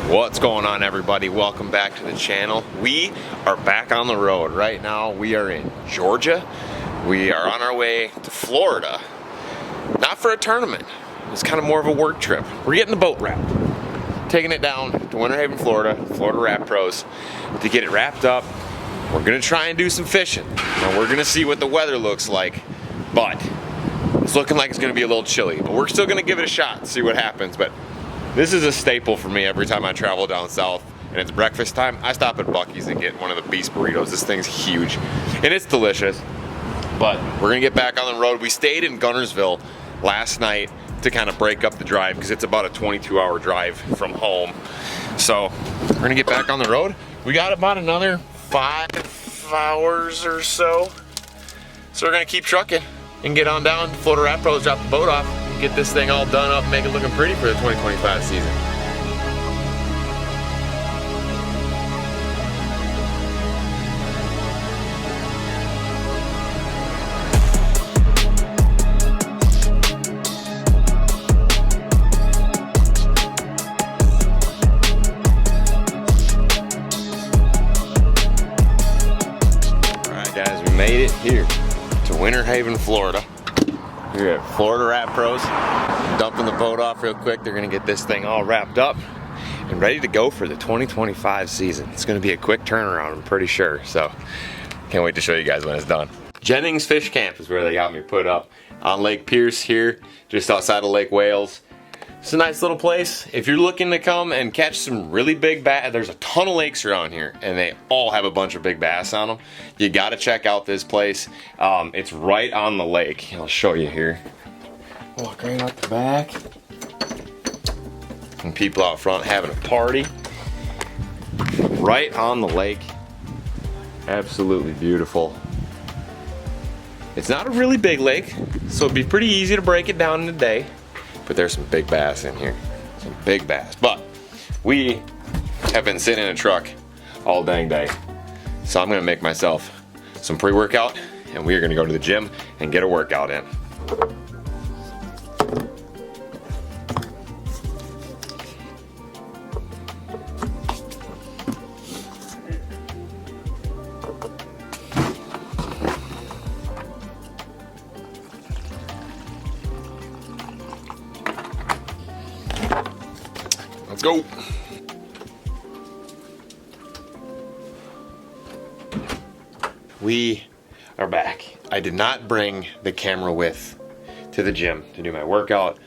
What's going on, everybody? Welcome back to the channel. We are back on the road. Right now we are in Georgia. We are on our way to Florida. Not for a tournament. It's kind of more of a work trip. We're getting the boat wrapped. Taking it down to Winter Haven, Florida, Florida Wrap Pros, to get it wrapped up. We're gonna try and do some fishing. Now we're gonna see what the weather looks like, but it's looking like it's gonna be a little chilly. But we're still gonna give it a shot and see what happens. But this is a staple for me every time I travel down south and it's breakfast time. I stop at Buc-ee's and get one of the beast burritos. This thing's huge and it's delicious. But we're gonna get back on the road. We stayed in Guntersville last night to kind of break up the drive because it's about a 22-hour drive from home. So we're gonna get back on the road. We got about another 5 hours or so. So we're gonna keep trucking and get on down to Florida Wrap Pros, drop the boat off, get this thing all done up, make it looking pretty for the 2025 season. All right, guys, we made it here to Winter Haven, Florida. Here at Florida Wrap Pros, dumping the boat off real quick. They're gonna get this thing all wrapped up and ready to go for the 2025 season. It's gonna be a quick turnaround, I'm pretty sure. So can't wait to show you guys when it's done. Jennings Fish Camp is where they got me put up on Lake Pierce here, just outside of Lake Wales. It's a nice little place. If you're looking to come and catch some really big bass, there's a ton of lakes around here and they all have a bunch of big bass on them. You gotta check out this place. It's right on the lake. I'll show you here. Walk right out the back. And people out front having a party. Right on the lake. Absolutely beautiful. It's not a really big lake, so it'd be pretty easy to break it down in a day. But there's some big bass in here. Some big bass. But we have been sitting in a truck all dang day. So I'm gonna make myself some pre-workout and we are gonna go to the gym and get a workout in. Let's go. We are back. I did not bring the camera with to the gym to do my workout,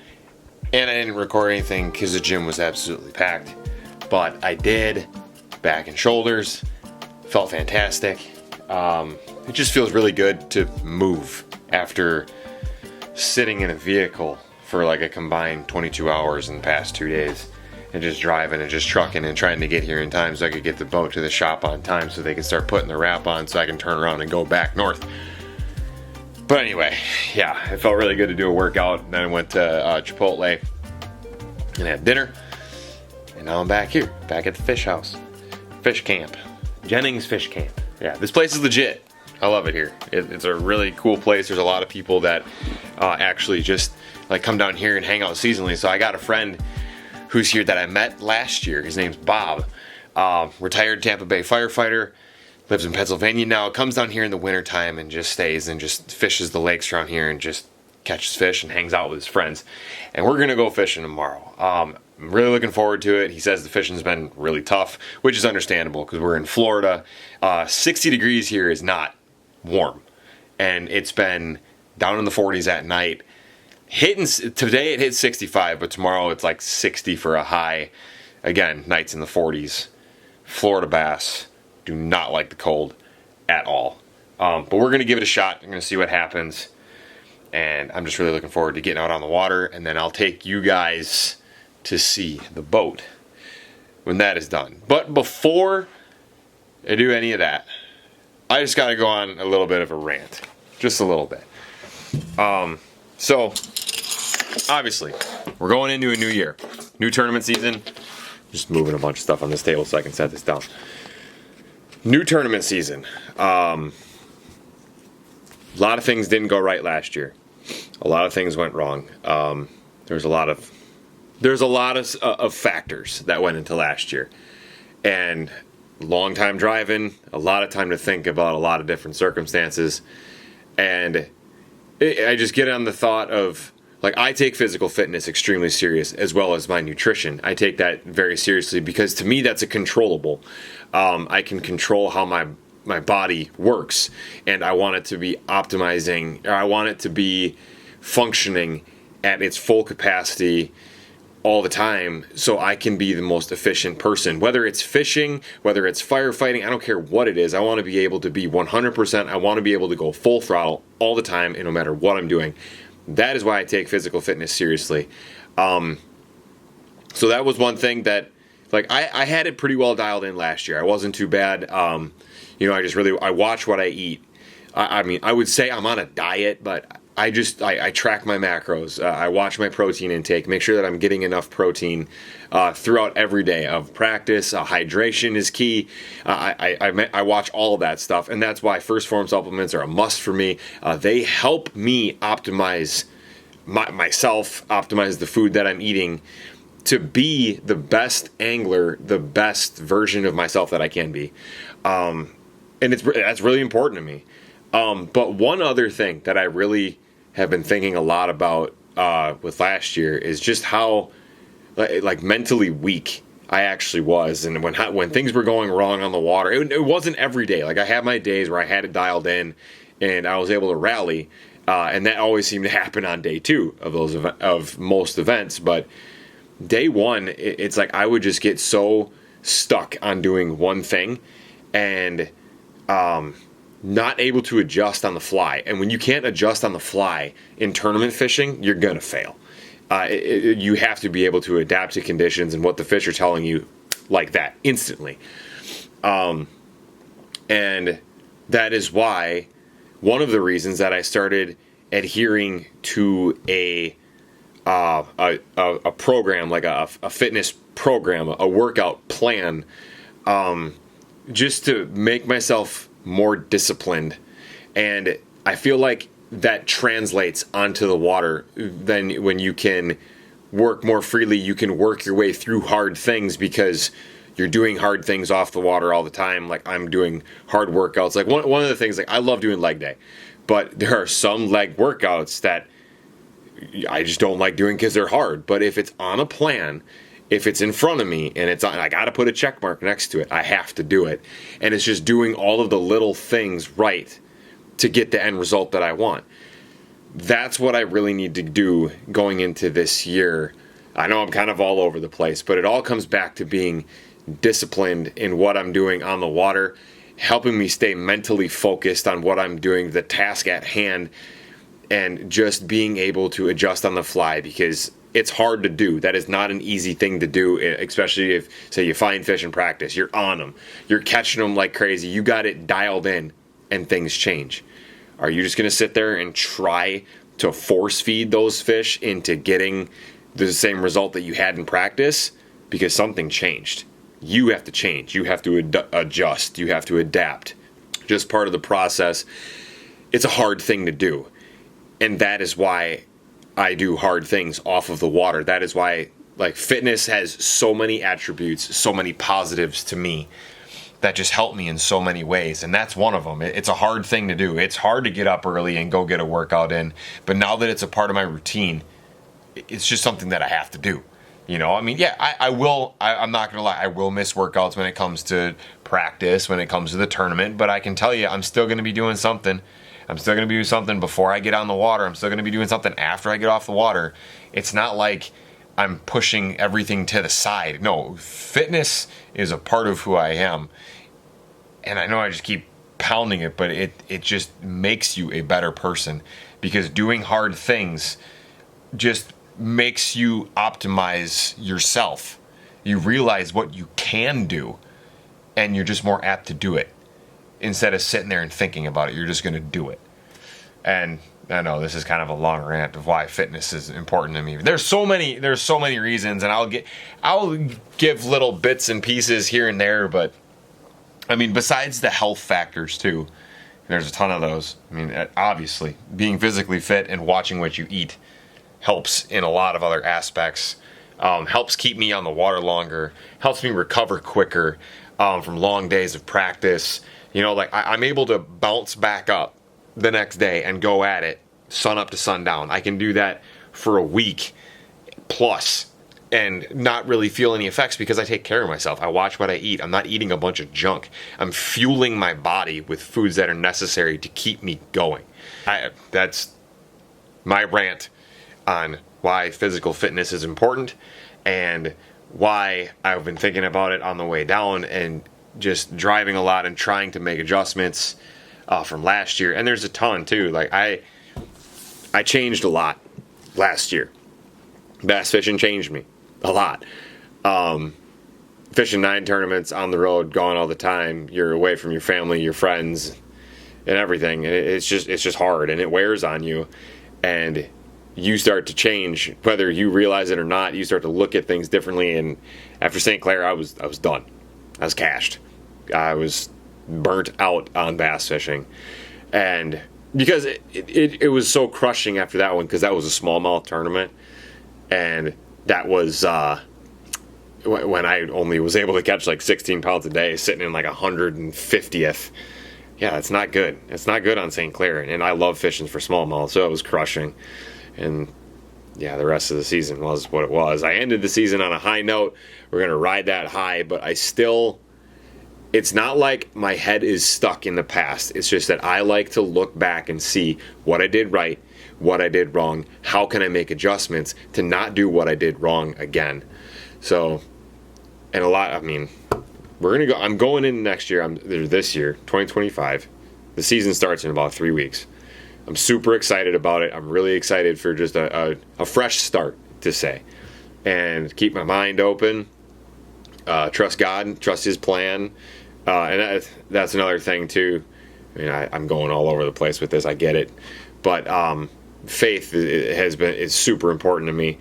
and I didn't record anything because the gym was absolutely packed. But I did back and shoulders. Felt fantastic. It just feels really good to move after sitting in a vehicle for like a combined 22 hours in the past 2 days. And just driving and just trucking and trying to get here in time so I could get the boat to the shop on time so they can start putting the wrap on so I can turn around and go back north. But anyway, yeah, it felt really good to do a workout. Then I went to Chipotle and had dinner. And now I'm back here, back at the fish house. Fish camp. Jennings Fish Camp. Yeah, this place is legit. I love it here. It's a really cool place. There's a lot of people that actually just like come down here and hang out seasonally. So I got a friend who's here that I met last year. His name's Bob. Retired Tampa Bay firefighter, lives in Pennsylvania now, comes down here in the wintertime and just stays and just fishes the lakes around here and just catches fish and hangs out with his friends. And we're gonna go fishing tomorrow. I'm really looking forward to it. He says the fishing's been really tough, which is understandable because we're in Florida. 60 degrees here is not warm. And it's been down in the 40s at night. Today it hit 65, but tomorrow it's like 60 for a high. Again, nights in the 40s. Florida bass do not like the cold at all. But we're gonna give it a shot. I'm gonna see what happens. And I'm just really looking forward to getting out on the water, and then I'll take you guys to see the boat when that is done. But before I do any of that, I just gotta go on a little bit of a rant. Just a little bit. So obviously, we're going into a new year, new tournament season. Just moving a bunch of stuff on this table so I can set this down. New tournament season. A lot of things didn't go right last year. A lot of things went wrong. There was a lot of there's a lot of factors that went into last year, and long time driving, a lot of time to think about a lot of different circumstances, and I just get on the thought of, like, I take physical fitness extremely serious, as well as my nutrition. I take that very seriously because to me that's a controllable. I can control how my body works, and I want it to be optimizing, or I want it to be functioning at its full capacity all the time, so I can be the most efficient person. Whether it's fishing, whether it's firefighting, I don't care what it is. I want to be able to be 100%. I want to be able to go full throttle all the time, and no matter what I'm doing. That is why I take physical fitness seriously. So that was one thing that, like, I had it pretty well dialed in last year. I wasn't too bad. I watch what I eat. I mean, I would say I'm on a diet, but I track my macros. I watch my protein intake, make sure that I'm getting enough protein throughout every day of practice. Hydration is key. I watch all of that stuff, and that's why First Form supplements are a must for me. They help me optimize myself, optimize the food that I'm eating to be the best angler, the best version of myself that I can be. And that's really important to me. But one other thing that I really have been thinking a lot about with last year is just how like mentally weak I actually was, and when things were going wrong on the water, it wasn't every day. Like, I had my days where I had it dialed in, and I was able to rally, and that always seemed to happen on day 2 of most events. But day 1, it's like I would just get so stuck on doing one thing, and not able to adjust on the fly. And when you can't adjust on the fly in tournament fishing, you're gonna fail. You have to be able to adapt to conditions and what the fish are telling you like that instantly. And that is why one of the reasons that I started adhering to a program, like a fitness program, a workout plan, just to make myself more disciplined. And I feel like that translates onto the water. Then when you can work more freely, you can work your way through hard things because you're doing hard things off the water all the time. Like, I'm doing hard workouts. Like, one of the things, like, I love doing leg day, but there are some leg workouts that I just don't like doing because they're hard. But if it's on a plan, if it's in front of me and I got to put a check mark next to it, I have to do it. And it's just doing all of the little things right to get the end result that I want. That's what I really need to do going into this year. I know I'm kind of all over the place, but it all comes back to being disciplined in what I'm doing on the water, helping me stay mentally focused on what I'm doing, the task at hand, and just being able to adjust on the fly, because it's hard to do. That is not an easy thing to do, especially if, say, you find fish in practice. You're on them. You're catching them like crazy. You got it dialed in, and things change. Are you just going to sit there and try to force feed those fish into getting the same result that you had in practice? Because something changed. You have to change. You have to adjust. You have to adapt. Just part of the process. It's a hard thing to do. And that is why I do hard things off of the water. That is why, like, fitness has so many attributes, so many positives to me that just help me in so many ways. And that's one of them. It's a hard thing to do. It's hard to get up early and go get a workout in. But now that it's a part of my routine, it's just something that I have to do. You know, I mean, yeah, I will. I'm not going to lie. I will miss workouts when it comes to practice, when it comes to the tournament. But I can tell you, I'm still going to be doing something. I'm still going to be doing something before I get on the water. I'm still going to be doing something after I get off the water. It's not like I'm pushing everything to the side. No, fitness is a part of who I am. And I know I just keep pounding it, but it just makes you a better person, because doing hard things just makes you optimize yourself. You realize what you can do, and you're just more apt to do it. Instead of sitting there and thinking about it, you're just going to do it. And I know this is kind of a long rant of why fitness is important to me. There's so many reasons, and I'll give little bits and pieces here and there, but I mean, besides the health factors too, there's a ton of those. I mean, obviously, being physically fit and watching what you eat helps in a lot of other aspects. helps keep me on the water longer, helps me recover quicker from long days of practice. You know, like I'm able to bounce back up the next day and go at it sun up to sundown. I can do that for a week plus and not really feel any effects because I take care of myself. I watch what I eat. I'm not eating a bunch of junk. I'm fueling my body with foods that are necessary to keep me going. That's my rant on why physical fitness is important and why I've been thinking about it on the way down and just driving a lot and trying to make adjustments from last year. And there's a ton too. Like I changed a lot last year. Bass fishing changed me a lot. Fishing 9 tournaments on the road, gone all the time. You're away from your family, your friends, and everything. It's just hard, and it wears on you. And you start to change, whether you realize it or not. You start to look at things differently. And after St. Clair, I was done. I was cashed. I was burnt out on bass fishing, and because it was so crushing after that one, because that was a smallmouth tournament, and that was when I only was able to catch like 16 pounds a day, sitting in like 150th. Yeah, it's not good. It's not good on St. Clair, and I love fishing for smallmouth, so it was crushing. And yeah, the rest of the season was what it was. I ended the season on a high note. We're gonna ride that high, but it's not like my head is stuck in the past. It's just that I like to look back and see what I did right, what I did wrong, how can I make adjustments to not do what I did wrong again. So, and I'm going in next year, this year, 2025. The season starts in about 3 weeks. I'm super excited about it. I'm really excited for just a fresh start, to say. And keep my mind open. Trust God, trust His plan. And that's another thing too. I mean, I'm going all over the place with this. I get it, but faith is super important to me,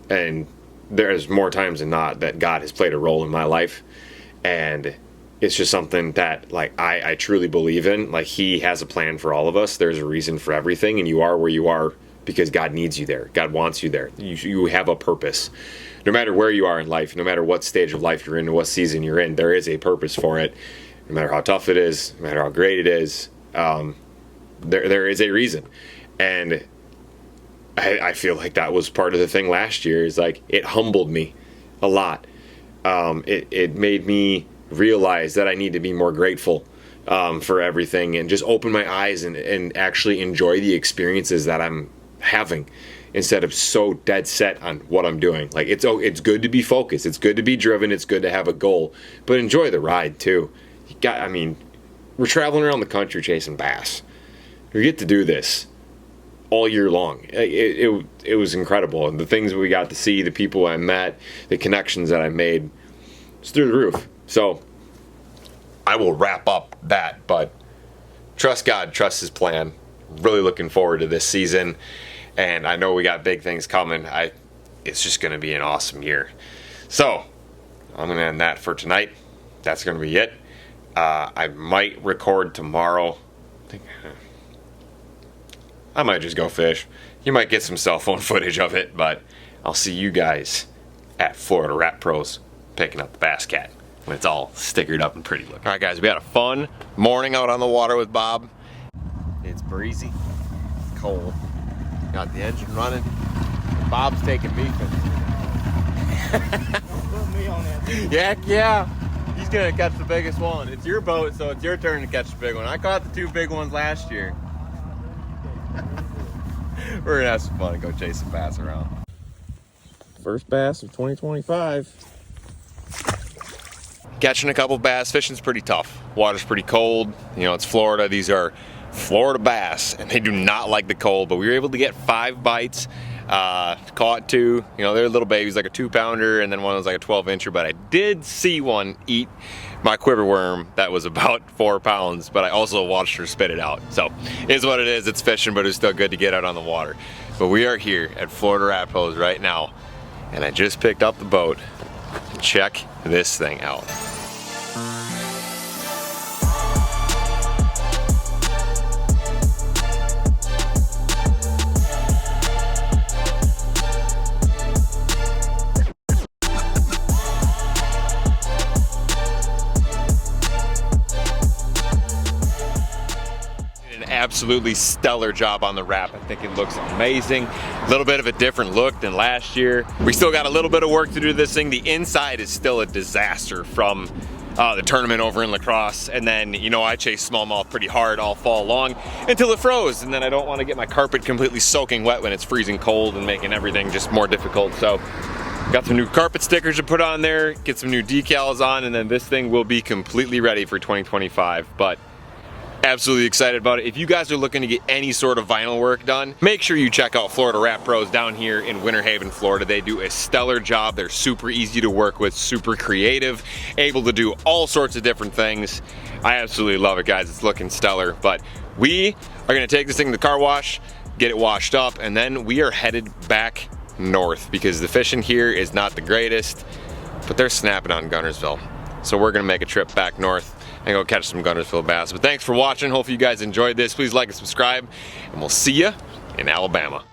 and there's more times than not that God has played a role in my life, and it's just something that like I truly believe in. Like He has a plan for all of us. There's a reason for everything, and you are where you are because God needs you there. God wants you there. You have a purpose. No matter where you are in life, no matter what stage of life you're in, what season you're in, there is a purpose for it. No matter how tough it is, no matter how great it is, there is a reason. And I feel like that was part of the thing last year. Is like it humbled me a lot. It made me realize that I need to be more grateful for everything and just open my eyes and actually enjoy the experiences that I'm having, instead of so dead set on what I'm doing. Like it's good to be focused, it's good to be driven, it's good to have a goal, but enjoy the ride too. We're traveling around the country chasing bass. We get to do this all year long. It was incredible, and the things we got to see, the people I met, the connections that I made, it's through the roof. So I will wrap up that, but trust God, trust His plan. Really looking forward to this season. And I know we got big things coming. It's just going to be an awesome year. So I'm going to end that for tonight. That's going to be it. I might record tomorrow. I might just go fish. You might get some cell phone footage of it, but I'll see you guys at Florida Rat Pros picking up the Bass Cat when it's all stickered up and pretty looking. All right, guys, we had a fun morning out on the water with Bob. It's breezy, cold. Got the engine running. Bob's taking me fishing. Put me on that. Heck yeah. He's gonna catch the biggest one. It's your boat, so it's your turn to catch the big one. I caught the 2 big ones last year. We're gonna have some fun and go chase some bass around. First bass of 2025. Catching a couple bass, fishing's pretty tough. Water's pretty cold. You know, it's Florida. These are Florida bass, and they do not like the cold, but we were able to get 5 bites. Caught 2, you know, they're little babies, like a 2-pounder, and then one was like a 12-incher, but I did see one eat my quiver worm that was about 4 pounds, but I also watched her spit it out. So it is what it is. It's fishing, but it's still good to get out on the water. But we are here at Florida Rat Pros right now, and I just picked up the boat. Check this thing out. absolutely stellar job on the wrap. I think it looks amazing. A little bit of a different look than last year. We still got a little bit of work to do to this thing. The inside is still a disaster from the tournament over in La Crosse, and then, you know, I chased smallmouth pretty hard all fall long until it froze, and then I don't want to get my carpet completely soaking wet when it's freezing cold and making everything just more difficult. So got some new carpet stickers to put on there, get some new decals on, and then this thing will be completely ready for 2025. But absolutely excited about it. If you guys are looking to get any sort of vinyl work done, make sure you check out Florida Wrap Pros down here in Winter Haven, Florida. They do a stellar job. They're super easy to work with, super creative, able to do all sorts of different things. I absolutely love it, guys. It's looking stellar. But we are gonna take this thing to the car wash, get it washed up, and then we are headed back north because the fishing here is not the greatest, but they're snapping on Guntersville. So we're gonna make a trip back north and go catch some Guntersville bass. But thanks for watching. Hopefully you guys enjoyed this. Please like and subscribe, and we'll see you in Alabama.